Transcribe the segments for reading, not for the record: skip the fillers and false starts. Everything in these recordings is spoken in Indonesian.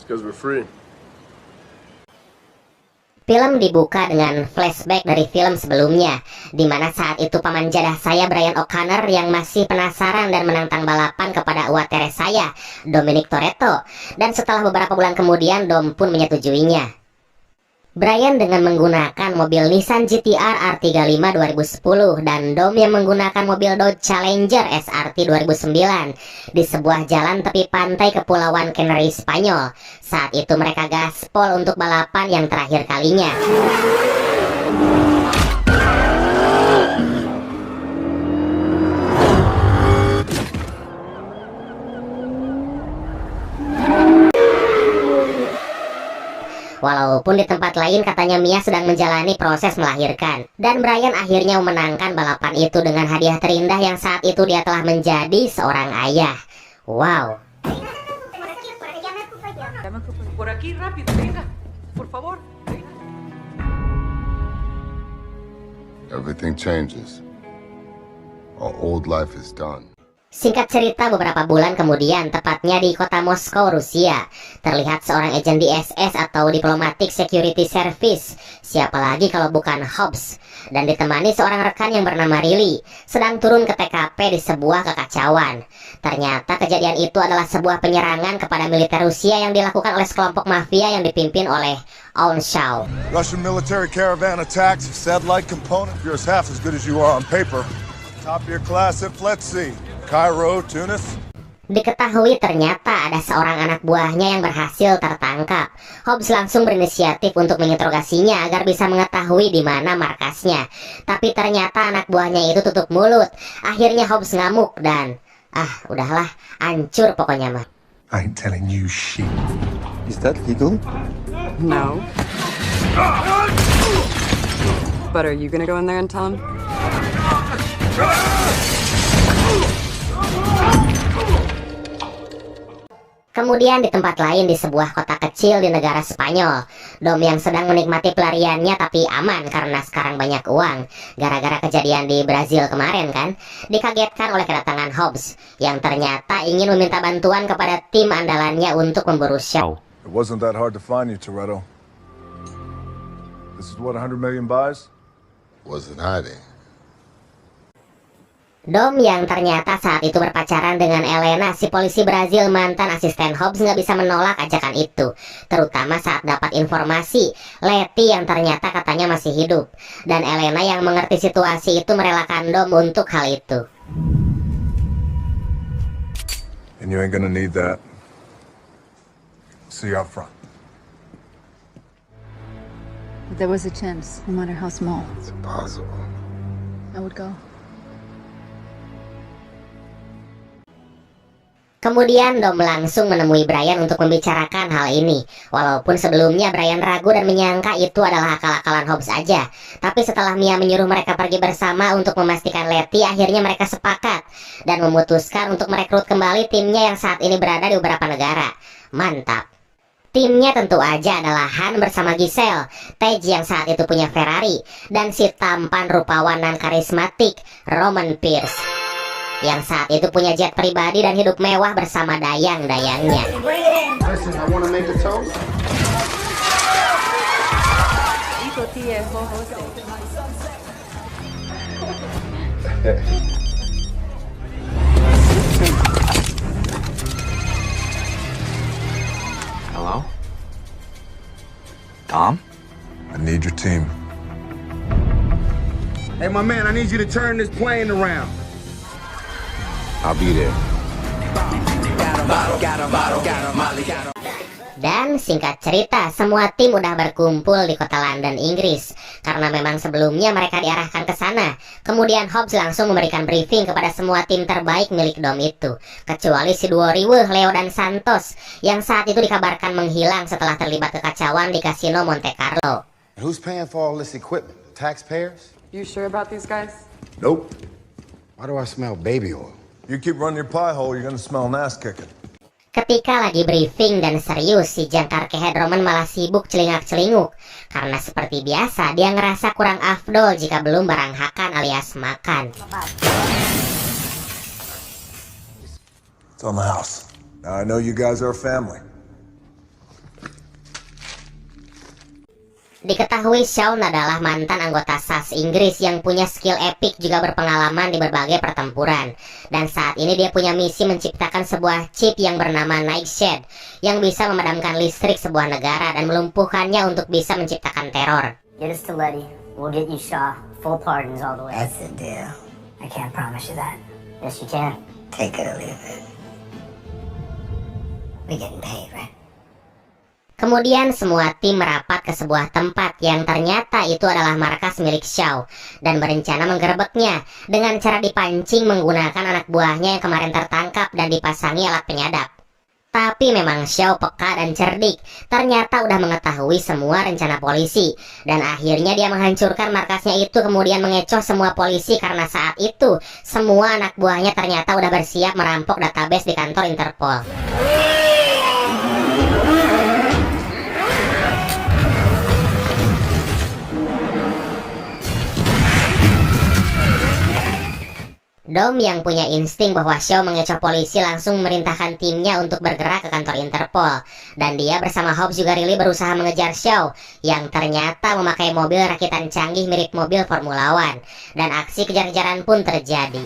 because we're free. Film dibuka dengan flashback dari film sebelumnya, di mana saat itu paman jadah saya Brian O'Connor yang masih penasaran dan menantang balapan kepada uwatere saya, Dominic Toretto, dan setelah beberapa bulan kemudian Dom pun menyetujuinya. Brian dengan menggunakan mobil Nissan GT-R R35 2010 dan Dom yang menggunakan mobil Dodge Challenger SRT 2009 di sebuah jalan tepi pantai Kepulauan Canary, Spanyol. Saat itu mereka gaspol untuk balapan yang terakhir kalinya. Walaupun di tempat lain katanya Mia sedang menjalani proses melahirkan. Dan Brian akhirnya memenangkan balapan itu dengan hadiah terindah yang saat itu dia telah menjadi seorang ayah. Wow. Everything changes. Our old life is done. Singkat cerita, beberapa bulan kemudian, tepatnya di kota Moskow, Rusia, terlihat seorang agen di SS atau Diplomatic Security Service, siapa lagi kalau bukan Hobbs, dan ditemani seorang rekan yang bernama Riley, sedang turun ke TKP di sebuah kekacauan. Ternyata kejadian itu adalah sebuah penyerangan kepada militer Rusia yang dilakukan oleh sekelompok mafia yang dipimpin oleh Aung Shaw. Russian military caravan attacks, satellite component. You're as half as good as you are on paper. Top of your class at FLETC. Cairo, Tunis. Diketahui ternyata ada seorang anak buahnya yang berhasil tertangkap. Hobbs langsung berinisiatif untuk menginterogasinya agar bisa mengetahui di mana markasnya. Tapi ternyata anak buahnya itu tutup mulut. Akhirnya Hobbs ngamuk dan udahlah, hancur pokoknya mah. I ain't telling you shit. Is that legal? No. But are you gonna go in there and tell him? Kemudian di tempat lain di sebuah kota kecil di negara Spanyol, Dom yang sedang menikmati pelariannya tapi aman karena sekarang banyak uang. Gara-gara kejadian di Brazil kemarin kan, dikagetkan oleh kedatangan Hobbs yang ternyata ingin meminta bantuan kepada tim andalannya untuk memburu Shaw. It wasn't that hard to find you, Toretto. This is what 100 million buys? Wasn't hiding. Dom yang ternyata saat itu berpacaran dengan Elena, si polisi Brazil mantan asisten Hobbs, nggak bisa menolak ajakan itu. Terutama saat dapat informasi Letty yang ternyata katanya masih hidup. Dan Elena yang mengerti situasi itu merelakan Dom untuk hal itu. And you ain't gonna need that. See you up front. If there was a chance, no matter how small, It's impossible. I would go. Kemudian Dom langsung menemui Brian untuk membicarakan hal ini. Walaupun sebelumnya Brian ragu dan menyangka itu adalah akal-akalan Hobbs aja. Tapi setelah Mia menyuruh mereka pergi bersama untuk memastikan Letty, akhirnya mereka sepakat dan memutuskan untuk merekrut kembali timnya yang saat ini berada di beberapa negara. Mantap. Timnya tentu aja adalah Han bersama Giselle, Tej yang saat itu punya Ferrari, dan si tampan rupawan dan karismatik Roman Pierce yang saat itu punya jet pribadi dan hidup mewah bersama dayang-dayangnya. Listen, I want to make a toast. Hello? Tom? I need your team. Hey, my man, I need you to turn this plane around. I'll be there. Dan singkat cerita, semua tim udah berkumpul di kota London, Inggris. Karena memang sebelumnya mereka diarahkan ke sana. Kemudian Hobbs langsung memberikan briefing kepada semua tim terbaik milik Dom itu. Kecuali si duo riweuh, Leo dan Santos, yang saat itu dikabarkan menghilang setelah terlibat kekacauan di kasino Monte Carlo. Who's paying for all this equipment? The taxpayers? You sure about these guys? Nope. Why do I smell baby oil? You keep running your pie hole, you're gonna smell ass kicking. Ketika lagi briefing dan serius, si jangkar kehead Roman malah sibuk celingak-celinguk. Karena seperti biasa, dia ngerasa kurang afdol jika belum barang hakan alias makan. It's on the house. Now I know you guys are a family. Diketahui Shaun adalah mantan anggota SAS Inggris yang punya skill epik juga berpengalaman di berbagai pertempuran. Dan saat ini dia punya misi menciptakan sebuah chip yang bernama Nightshade yang bisa memadamkan listrik sebuah negara dan melumpuhkannya untuk bisa menciptakan teror. Get us to Letty. We'll get you Shaw. Full pardons all the way. That's the deal. I can't promise you that. Yes, you can. Take it or leave it. We getting paid, right? Kemudian semua tim merapat ke sebuah tempat yang ternyata itu adalah markas milik Shaw dan berencana menggerebeknya dengan cara dipancing menggunakan anak buahnya yang kemarin tertangkap dan dipasangi alat penyadap. Tapi memang Shaw peka dan cerdik, ternyata udah mengetahui semua rencana polisi dan akhirnya dia menghancurkan markasnya itu kemudian mengecoh semua polisi karena saat itu semua anak buahnya ternyata udah bersiap merampok database di kantor Interpol. Dom yang punya insting bahwa Shaw mengecoh polisi langsung memerintahkan timnya untuk bergerak ke kantor Interpol. Dan dia bersama Hobbs juga really berusaha mengejar Shaw yang ternyata memakai mobil rakitan canggih mirip mobil Formula One. Dan aksi kejar-kejaran pun terjadi.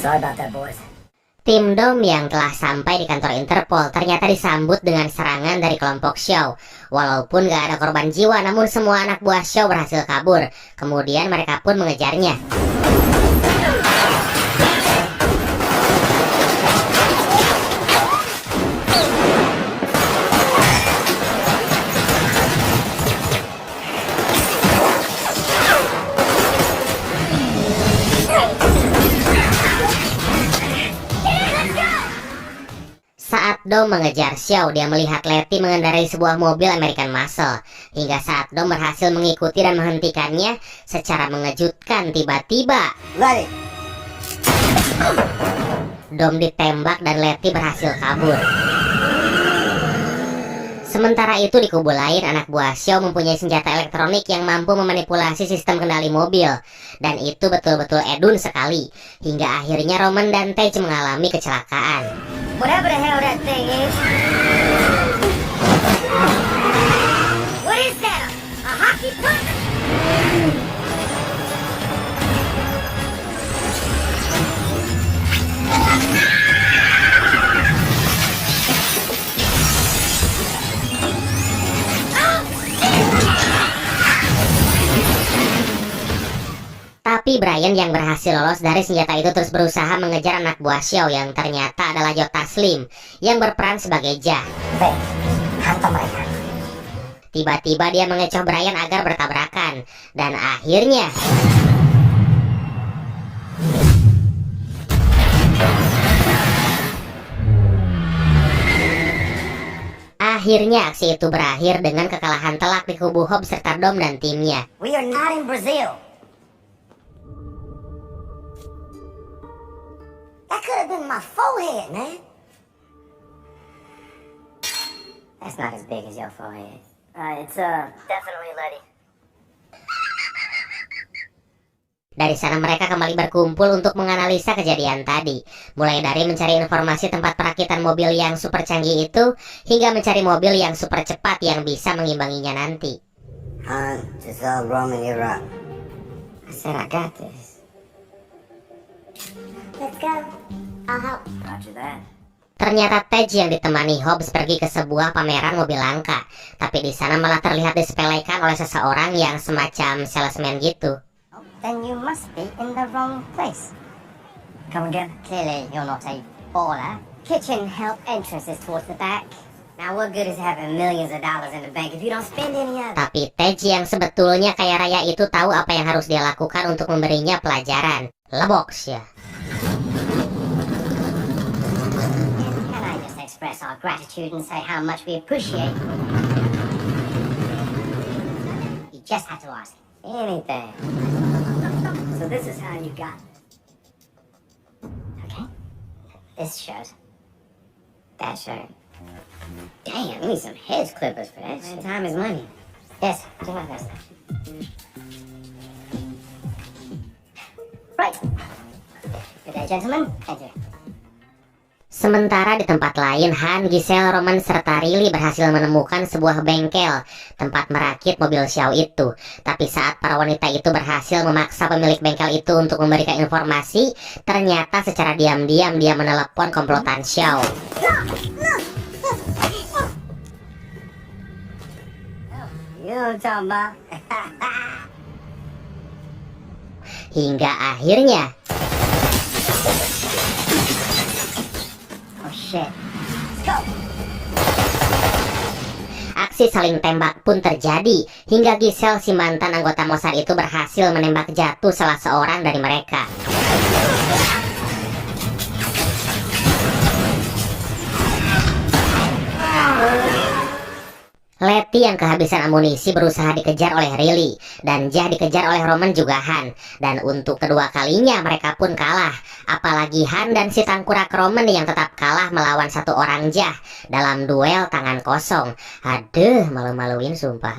Sorry about that, boys. Tim Dom yang telah sampai di kantor Interpol ternyata disambut dengan serangan dari kelompok Shaw. Walaupun gak ada korban jiwa, namun semua anak buah Shaw berhasil kabur. Kemudian mereka pun mengejarnya. Saat Dom mengejar Shaw, dia melihat Letty mengendarai sebuah mobil American Muscle. Hingga saat Dom berhasil mengikuti dan menghentikannya, secara mengejutkan tiba-tiba Letty! Dom ditembak dan Letty berhasil kabur. Sementara itu di kubu lain, anak buah Shaw mempunyai senjata elektronik yang mampu memanipulasi sistem kendali mobil. Dan itu betul-betul edun sekali. Hingga akhirnya Roman dan Tej mengalami kecelakaan. Whatever the hell that thing is. What is that? A hockey puck? Tapi Brian yang berhasil lolos dari senjata itu terus berusaha mengejar anak buah Shaw yang ternyata adalah Joe Taslim yang berperan sebagai Jah. Hantam mereka. Tiba-tiba dia mengecoh Brian agar bertabrakan. Dan akhirnya aksi itu berakhir dengan kekalahan telak di kubu Hobbs serta Dom dan timnya. We are not in Brazil. That could have been my forehead, man. That's not as big as your forehead. It's definitely Letty. Dari sana mereka kembali berkumpul untuk menganalisa kejadian tadi. Mulai dari mencari informasi tempat perakitan mobil yang super canggih itu, hingga mencari mobil yang super cepat yang bisa mengimbanginya nanti. Han, Giselle, Roman, you're up. I said I got this. Let's go. I'll help. Roger that. Ternyata Tej yang ditemani Hobbs pergi ke sebuah pameran mobil langka. Tapi di sana malah terlihat disepelekan oleh seseorang yang semacam salesman gitu. Then you must be in the wrong place. Come again? Clearly, you're not a baller. Kitchen help entrance is towards the back. Now, what good is having millions of dollars in the bank if you don't spend any of it? Tapi Tej yang sebetulnya kaya raya itu tahu apa yang harus dia lakukan untuk memberinya pelajaran. Lebox ya. Can I just express our gratitude and say how much we appreciate. You just had to ask anything. So this is how you got it. Okay. This shirt. That shirt. Damn, we need some hedge clippers for that. Man, time is money. Yes, do my best. Right. Good day, gentlemen. Thank you. Sementara di tempat lain, Han, Giselle, Roman, serta Riley berhasil menemukan sebuah bengkel tempat merakit mobil Xiao itu. Tapi saat para wanita itu berhasil memaksa pemilik bengkel itu untuk memberikan informasi, ternyata secara diam-diam dia menelepon komplotan Xiao. You talking about? Hingga akhirnya Oh shit. Let's go. aksi saling tembak pun terjadi hingga Giselle, si mantan anggota Mossad itu, berhasil menembak jatuh salah seorang dari mereka. Letty yang kehabisan amunisi berusaha dikejar oleh Riley, dan Jah dikejar oleh Roman juga Han. Dan untuk kedua kalinya mereka pun kalah. Apalagi Han dan si tangkurak Roman yang tetap kalah melawan satu orang Jah dalam duel tangan kosong. Aduh, malu-maluin sumpah.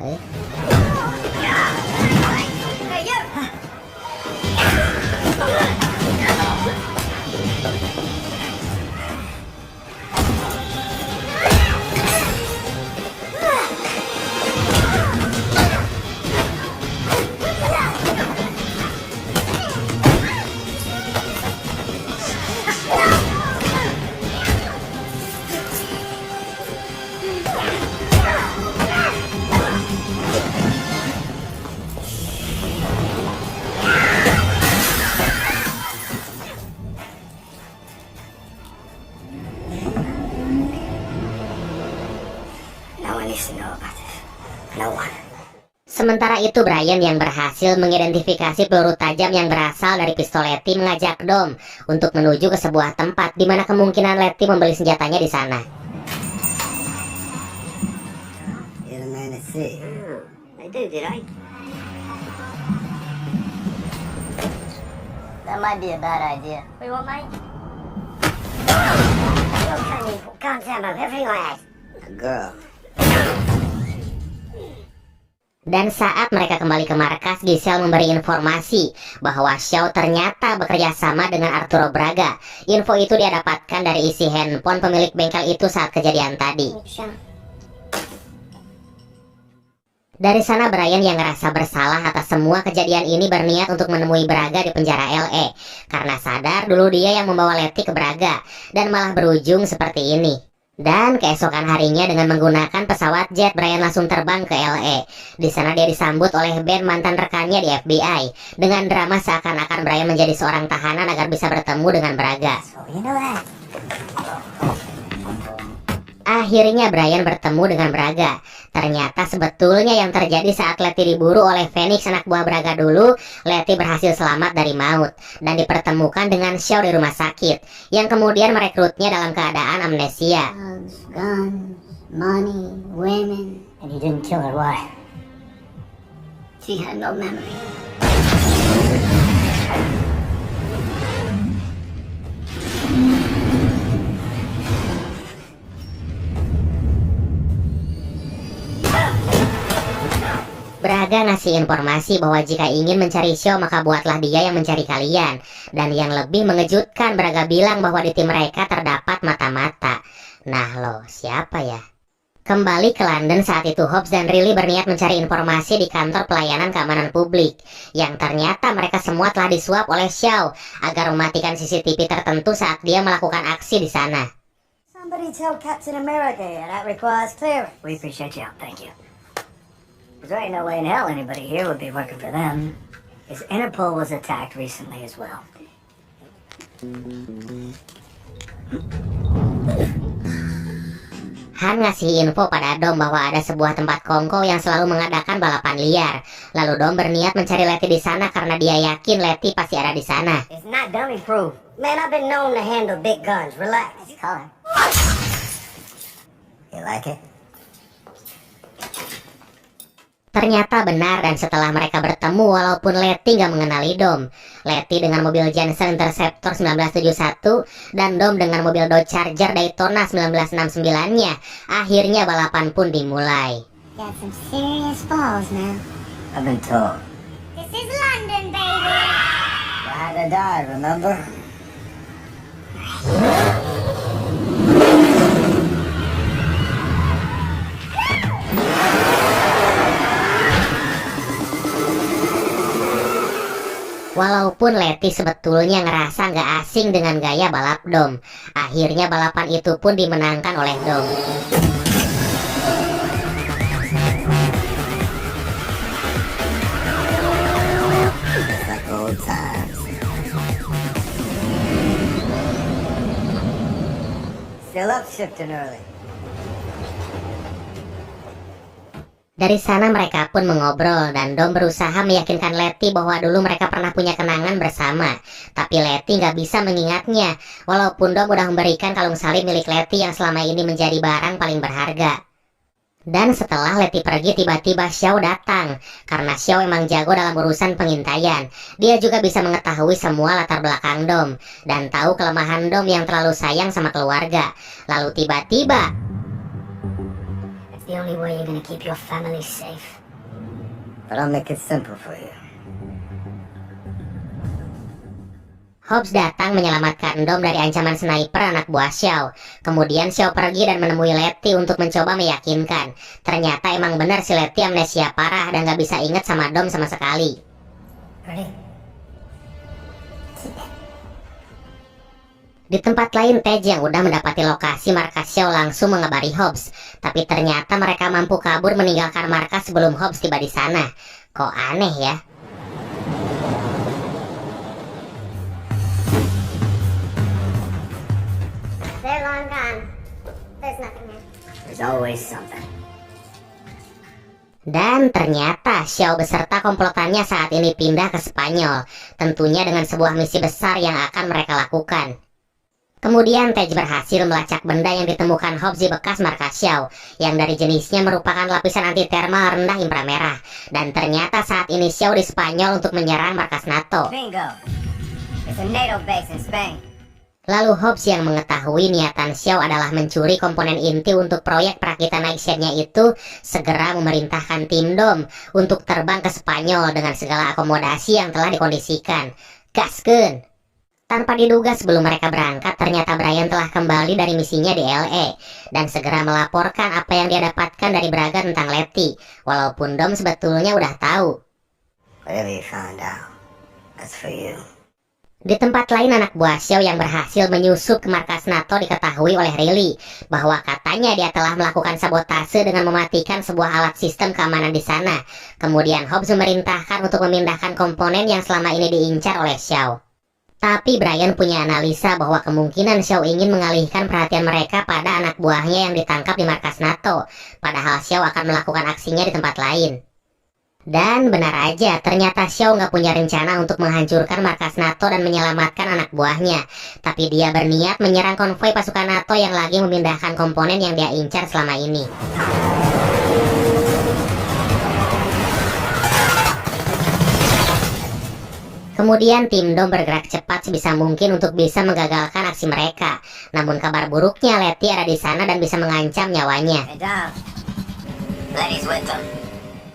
Sementara itu Brian yang berhasil mengidentifikasi peluru tajam yang berasal dari pistol Letty mengajak Dom untuk menuju ke sebuah tempat di mana kemungkinan Letty membeli senjatanya di sana. That might be a bad idea. Wait, what, mate? Calm down, man. Everything all right. A girl. Dan saat mereka kembali ke markas, Giselle memberi informasi bahwa Xiao ternyata bekerja sama dengan Arturo Braga. Info itu dia dapatkan dari isi handphone pemilik bengkel itu saat kejadian tadi. Dari sana Brian yang ngerasa bersalah atas semua kejadian ini berniat untuk menemui Braga di penjara LA. Karena sadar dulu dia yang membawa Letty ke Braga, dan malah berujung seperti ini. Dan keesokan harinya dengan menggunakan pesawat jet, Brian langsung terbang ke LA. Di sana dia disambut oleh Ben, mantan rekannya di FBI, dengan drama seakan-akan Brian menjadi seorang tahanan agar bisa bertemu dengan Braga. Akhirnya Brian bertemu dengan Braga. Ternyata sebetulnya yang terjadi saat Letty diburu oleh Phoenix, anak buah Braga dulu, Letty berhasil selamat dari maut dan dipertemukan dengan Xiao di rumah sakit, yang kemudian merekrutnya dalam keadaan amnesia. Guns, money, women. And he didn't kill her, why? She had no memory. Braga ngasih informasi bahwa jika ingin mencari Xiao maka buatlah dia yang mencari kalian. Dan yang lebih mengejutkan, Braga bilang bahwa di tim mereka terdapat mata-mata. Nah loh, siapa ya? Kembali ke London saat itu, Hobbs dan Riley berniat mencari informasi di kantor pelayanan keamanan publik, yang ternyata mereka semua telah disuap oleh Xiao agar mematikan CCTV tertentu saat dia melakukan aksi di sana. Somebody tell Captain America here that requires clearance. We appreciate you. Thank you. There ain't no way in hell anybody here would be working for them. His Interpol was attacked recently as well. Han ngasih info pada Dom bahwa ada sebuah tempat kongko yang selalu mengadakan balapan liar. Lalu Dom berniat mencari Letty di sana karena dia yakin Letty pasti ada di sana. It's not dummy proof. Man, I've been known to handle big guns. Relax. Call him. You like it? Ternyata benar, dan setelah mereka bertemu, walaupun Letty nggak mengenali Dom, Letty dengan mobil Jensen Interceptor 1971 dan Dom dengan mobil Dodge Charger Daytona 1969-nya, akhirnya balapan pun dimulai. Got some serious balls now. I've been told. This is London, baby. Ride or die, remember? Walaupun Letty sebetulnya ngerasa nggak asing dengan gaya balap Dom, akhirnya balapan itu pun dimenangkan oleh Dom. Like old times. Still up shifting early. Dari sana mereka pun mengobrol dan Dom berusaha meyakinkan Letty bahwa dulu mereka pernah punya kenangan bersama. Tapi Letty nggak bisa mengingatnya, walaupun Dom udah memberikan kalung salib milik Letty yang selama ini menjadi barang paling berharga. Dan setelah Letty pergi, tiba-tiba Xiao datang. Karena Xiao emang jago dalam urusan pengintaian. Dia juga bisa mengetahui semua latar belakang Dom dan tahu kelemahan Dom yang terlalu sayang sama keluarga. Lalu tiba-tiba It's the only way you're gonna keep your family safe. But I'll make it simple for you. Hobbs datang menyelamatkan Dom dari ancaman sniper anak buah Xiao. Kemudian Xiao pergi dan menemui Letty untuk mencoba meyakinkan. Ternyata emang benar si Letty amnesia parah dan gak bisa ingat sama Dom sama sekali. Ready? Keep it. Di tempat lain, Tej yang udah mendapati lokasi markas Xiao langsung mengabari Hobbs. Tapi ternyata mereka mampu kabur meninggalkan markas sebelum Hobbs tiba di sana. Kok aneh ya? They're long gone. There's nothing here. There's always something. Dan ternyata Xiao beserta komplotannya saat ini pindah ke Spanyol. Tentunya dengan sebuah misi besar yang akan mereka lakukan. Kemudian Tej berhasil melacak benda yang ditemukan Hobbs di bekas markas Xiao, yang dari jenisnya merupakan lapisan anti thermal rendah inframerah. Dan ternyata saat ini Xiao di Spanyol untuk menyerang markas NATO. Bingo. It's a NATO base in Spain. Lalu Hobbs yang mengetahui niatan Xiao adalah mencuri komponen inti untuk proyek perakitan Nightshade-nya itu, segera memerintahkan tim Dom untuk terbang ke Spanyol dengan segala akomodasi yang telah dikondisikan. Gaskeun! Tanpa diduga sebelum mereka berangkat, ternyata Brian telah kembali dari misinya di LA dan segera melaporkan apa yang dia dapatkan dari Braga tentang Letty, walaupun Dom sebetulnya udah tahu. Whatever you found out, that's for you. Di tempat lain, anak buah Xiao yang berhasil menyusup ke markas NATO diketahui oleh Riley bahwa katanya dia telah melakukan sabotase dengan mematikan sebuah alat sistem keamanan di sana. Kemudian Hobbs memerintahkan untuk memindahkan komponen yang selama ini diincar oleh Xiao. Tapi Brian punya analisa bahwa kemungkinan Xiao ingin mengalihkan perhatian mereka pada anak buahnya yang ditangkap di markas NATO, padahal Xiao akan melakukan aksinya di tempat lain. Dan benar aja, ternyata Xiao nggak punya rencana untuk menghancurkan markas NATO dan menyelamatkan anak buahnya. Tapi dia berniat menyerang konvoi pasukan NATO yang lagi memindahkan komponen yang dia incar selama ini. Kemudian tim Dom bergerak cepat sebisa mungkin untuk bisa menggagalkan aksi mereka. Namun kabar buruknya, Letty ada di sana dan bisa mengancam nyawanya. Hey, Dom. Letty's with them.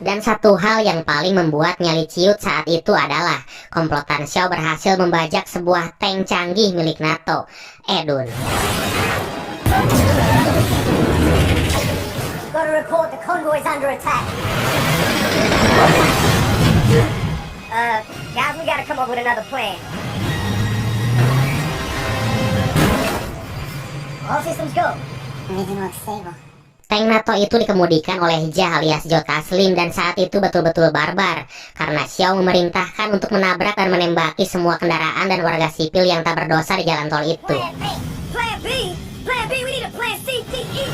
Dan satu hal yang paling membuat nyali ciut saat itu adalah komplotan Xiao berhasil membajak sebuah tank canggih milik NATO. Edun. Gotta report the convoy's under attack. Guys, we gotta come up with another plan. All systems go. Everything looks stable. Tank NATO itu dikemudikan oleh Jah alias Joe Taslim dan saat itu betul-betul barbar karena Xiao memerintahkan untuk menabrak dan menembaki semua kendaraan dan warga sipil yang tak berdosa di jalan tol itu. Plan B! Plan B! Plan B! We need a plan C, D, E!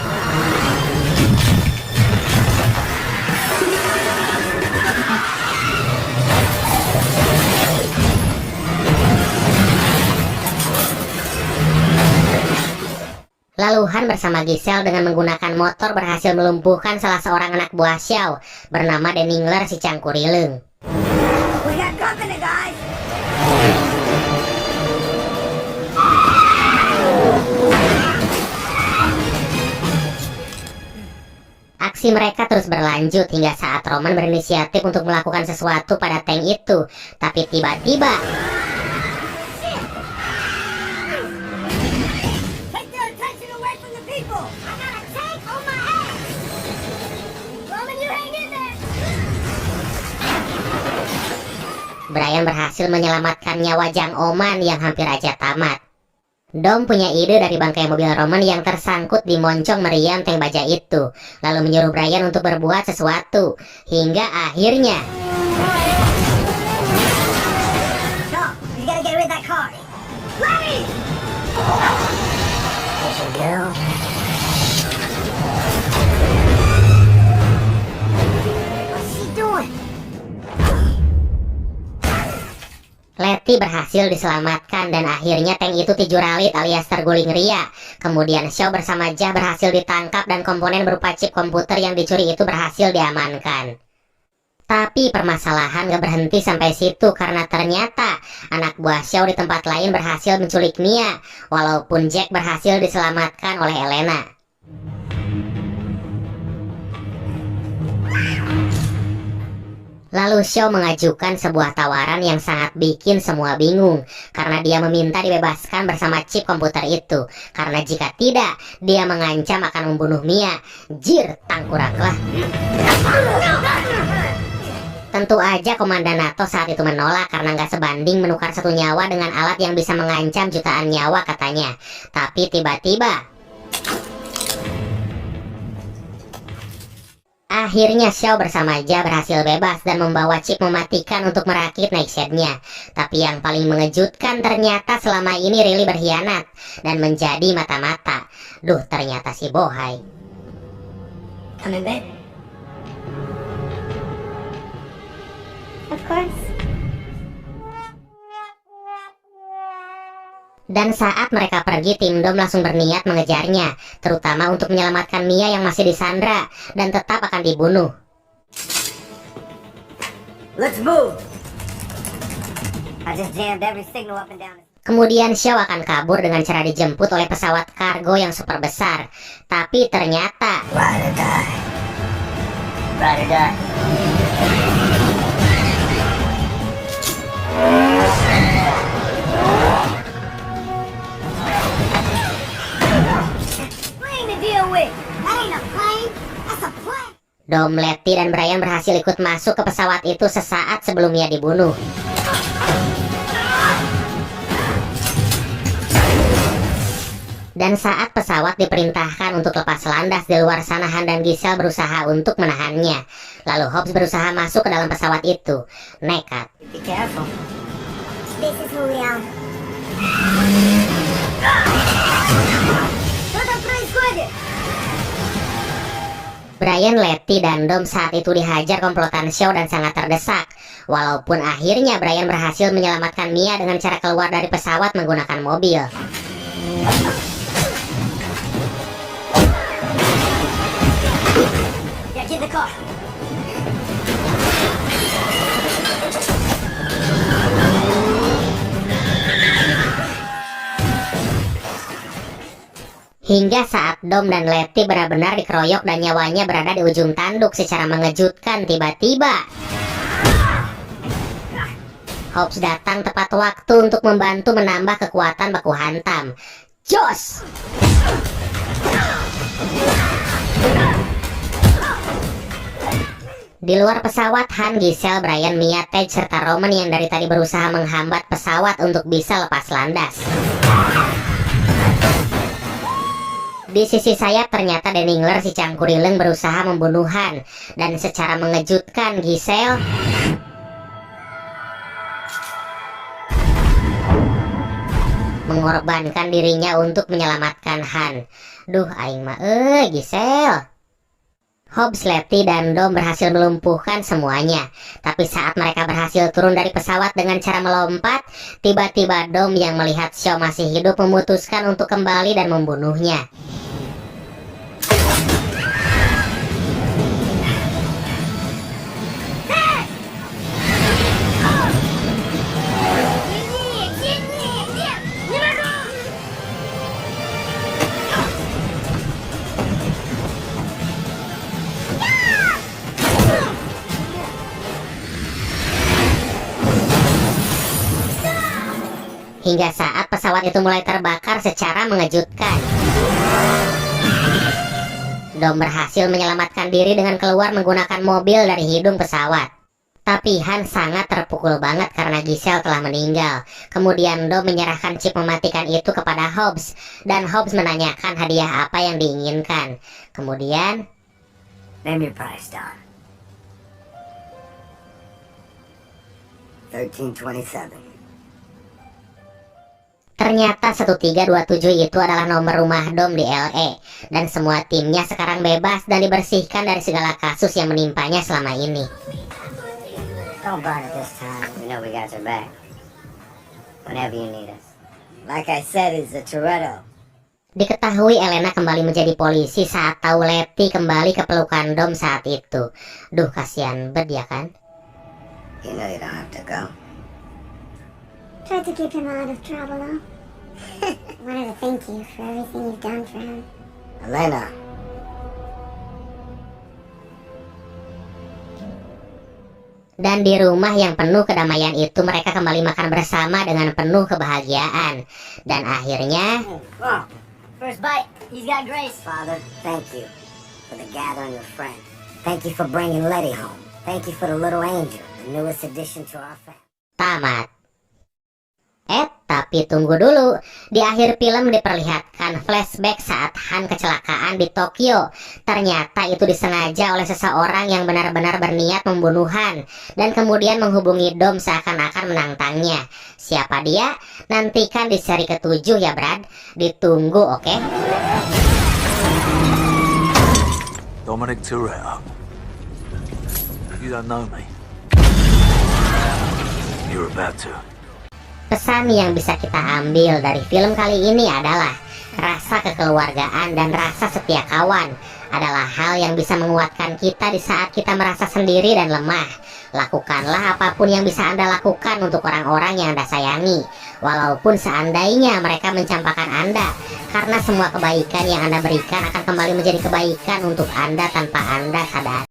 Lalu Han bersama Giselle dengan menggunakan motor berhasil melumpuhkan salah seorang anak buah Xiao bernama Deningler si Cangkurileng. We got company, guys. Aksi mereka terus berlanjut hingga saat Roman berinisiatif untuk melakukan sesuatu pada tank itu. Tapi tiba-tiba Take their attention away from the people. I got a tank on my ass. Roman, you hang in there. Brian berhasil menyelamatkan nyawa Jang Oman yang hampir aja tamat. Dom punya ide dari bangkai mobil Roman yang tersangkut di moncong meriam tank baja itu, lalu menyuruh Brian untuk berbuat sesuatu, hingga akhirnya No, you gotta get rid of that car. Ready! There you go. What's she doing? Letty berhasil diselamatkan dan akhirnya tank itu tijuralit alias terguling ria. Kemudian Xiao bersama Jah berhasil ditangkap dan komponen berupa chip komputer yang dicuri itu berhasil diamankan. Tapi permasalahan gak berhenti sampai situ karena ternyata anak buah Xiao di tempat lain berhasil menculik Mia, walaupun Jack berhasil diselamatkan oleh Elena. Lalu Xiao mengajukan sebuah tawaran yang sangat bikin semua bingung, karena dia meminta dibebaskan bersama chip komputer itu, karena jika tidak, dia mengancam akan membunuh Mia. Jir, tangkuraklah. Tentu aja Komandan NATO saat itu menolak karena nggak sebanding menukar satu nyawa dengan alat yang bisa mengancam jutaan nyawa katanya. Tapi tiba-tiba akhirnya Xiao bersama Jah berhasil bebas dan membawa chip mematikan untuk merakit Nightshade-nya. Tapi yang paling mengejutkan ternyata selama ini Riley berkhianat dan menjadi mata-mata. Duh, ternyata si bohai. Come in, babe. Of course. Dan saat mereka pergi, tim Dom langsung berniat mengejarnya, terutama untuk menyelamatkan Mia yang masih disandra dan tetap akan dibunuh. Let's move. I just jammed every signal up and down. Kemudian Xiao akan kabur dengan cara dijemput oleh pesawat kargo yang super besar. Tapi ternyata Ride or die. Ride or die. Plane to deal with. That ain't a plane. That's a plane. Dom, Letty, dan Brian berhasil ikut masuk ke pesawat itu sesaat sebelum Mia dibunuh. Dan saat pesawat diperintahkan untuk lepas landas di luar sana, Han dan Giselle berusaha untuk menahannya. Lalu Hobbs berusaha masuk ke dalam pesawat itu. Nekat. Be careful. This is who we are. Brian, Letty, dan Dom saat itu dihajar komplotan Xiao dan sangat terdesak. Walaupun akhirnya Brian berhasil menyelamatkan Mia dengan cara keluar dari pesawat menggunakan mobil. Yeah, get in the car. Hingga saat Dom dan Letty benar-benar dikeroyok dan nyawanya berada di ujung tanduk secara mengejutkan, tiba-tiba Hobbs datang tepat waktu untuk membantu menambah kekuatan baku hantam. Jos! Di luar pesawat, Han, Giselle, Brian, Mia, Tej, serta Roman yang dari tadi berusaha menghambat pesawat untuk bisa lepas landas. Di sisi sayap ternyata Deningler si Cangkurileng berusaha membunuh Han, dan secara mengejutkan Giselle mengorbankan dirinya untuk menyelamatkan Han. Duh, aing mah Giselle. Hobbs, Letty, dan Dom berhasil melumpuhkan semuanya. Tapi saat mereka berhasil turun dari pesawat dengan cara melompat, tiba-tiba Dom yang melihat Shaw masih hidup memutuskan untuk kembali dan membunuhnya. Hingga saat pesawat itu mulai terbakar secara mengejutkan. Dom berhasil menyelamatkan diri dengan keluar menggunakan mobil dari hidung pesawat. Tapi Han sangat terpukul banget karena Giselle telah meninggal. Kemudian Dom menyerahkan chip mematikan itu kepada Hobbs. Dan Hobbs menanyakan hadiah apa yang diinginkan. Kemudian, Name your price, Don. 1327. ternyata 1327 itu adalah nomor rumah Dom di LA. Dan semua timnya sekarang bebas dan dibersihkan dari segala kasus yang menimpanya selama ini. Don't burn it this time. We know we got your back. Whenever you need us. Like I said, it's a Toretto. Diketahui Elena kembali menjadi polisi saat tahu Letty kembali ke pelukan Dom saat itu. Duh, kasihan banget ya kan? You know you don't have to go. Tried to keep him out of trouble, though. Wanted to thank you for everything you've done for him. Elena. Dan di rumah yang penuh kedamaian itu mereka kembali makan bersama dengan penuh kebahagiaan. Dan akhirnya... Oh, first bite. He's got grace. Father, thank you for the gathering of friends. Thank you for bringing Letty home. Thank you for the little angel, the newest addition to our family. Tamat. Tapi tunggu dulu. Di akhir film diperlihatkan flashback saat Han kecelakaan di Tokyo. Ternyata itu disengaja oleh seseorang yang benar-benar berniat membunuh Han dan kemudian menghubungi Dom seakan-akan menantangnya. Siapa dia? Nantikan di seri ke-7 ya, Brad. Ditunggu, oke? Dominic Toretto. You don't know me. You're about to. Pesan yang bisa kita ambil dari film kali ini adalah rasa kekeluargaan dan rasa setia kawan adalah hal yang bisa menguatkan kita di saat kita merasa sendiri dan lemah. Lakukanlah apapun yang bisa Anda lakukan untuk orang-orang yang Anda sayangi, walaupun seandainya mereka mencampakkan Anda, karena semua kebaikan yang Anda berikan akan kembali menjadi kebaikan untuk Anda tanpa Anda sadar.